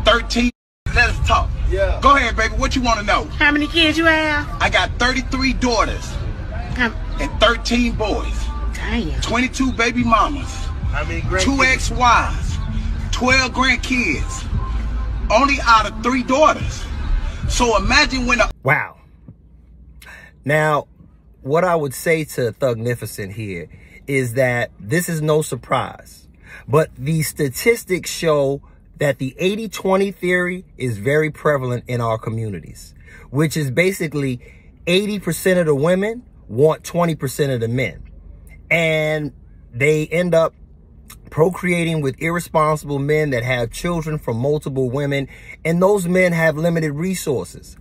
13. Let us talk. Yeah. Go ahead, baby. What you want to know? How many kids you have? I got 33 daughters and 13 boys. Damn. 22 baby mamas. How many 2 grandkids? ex-wives. 12 grandkids. Only out of 3 daughters. So imagine when a... Wow. Now, what I would say to Thugnificent here is that this is no surprise. But the statistics show that the 80-20 theory is very prevalent in our communities, which is basically 80% of the women want 20% of the men. And they end up procreating with irresponsible men that have children from multiple women, and those men have limited resources.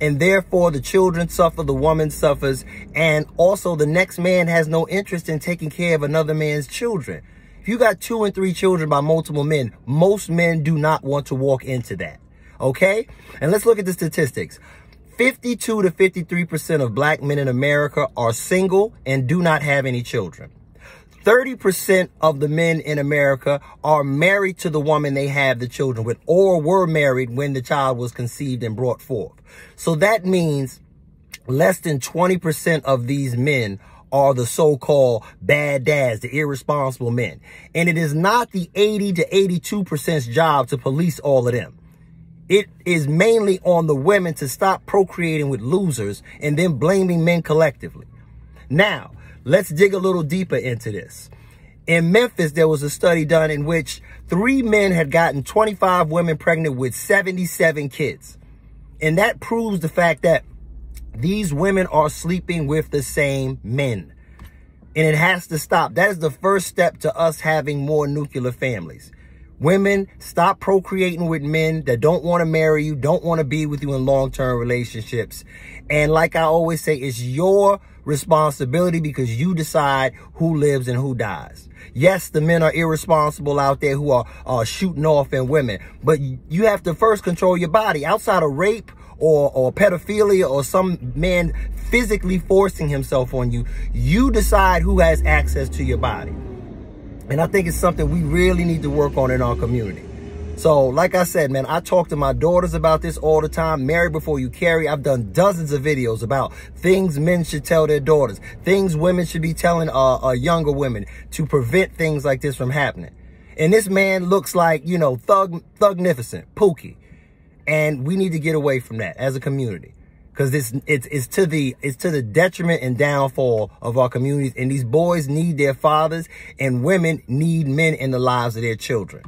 And therefore, the children suffer, the woman suffers, and also the next man has no interest in taking care of another man's children. If you got 2 and 3 children by multiple men, most men do not want to walk into that, okay? And let's look at the statistics. 52 to 53% of black men in America are single and do not have any children. 30% of the men in America are married to the woman they have the children with, or were married when the child was conceived and brought forth. So that means less than 20% of these men are the so-called bad dads, the irresponsible men. And it is not the 80 to 82%'s job to police all of them. It is mainly on the women to stop procreating with losers and then blaming men collectively. Now, let's dig a little deeper into this. In Memphis, there was a study done in which 3 men had gotten 25 women pregnant with 77 kids. And that proves the fact that these women are sleeping with the same men. And it has to stop. That is the first step to us having more nuclear families. Women, stop procreating with men that don't want to marry you, don't want to be with you in long-term relationships. And like I always say, it's your responsibility because you decide who lives and who dies. Yes, the men are irresponsible out there who are shooting off at women, but you have to first control your body. Outside of rape or pedophilia or some man physically forcing himself on you, you decide who has access to your body. And I think it's something we really need to work on in our community. So, like I said, man, I talk to my daughters about this all the time. Marry before you carry. I've done dozens of videos about things men should tell their daughters, things women should be telling younger women to prevent things like this from happening. And this man looks like, you know, Thugnificent, Pookie. And we need to get away from that as a community. Because it's to the detriment and downfall of our communities. And these boys need their fathers, and women need men in the lives of their children.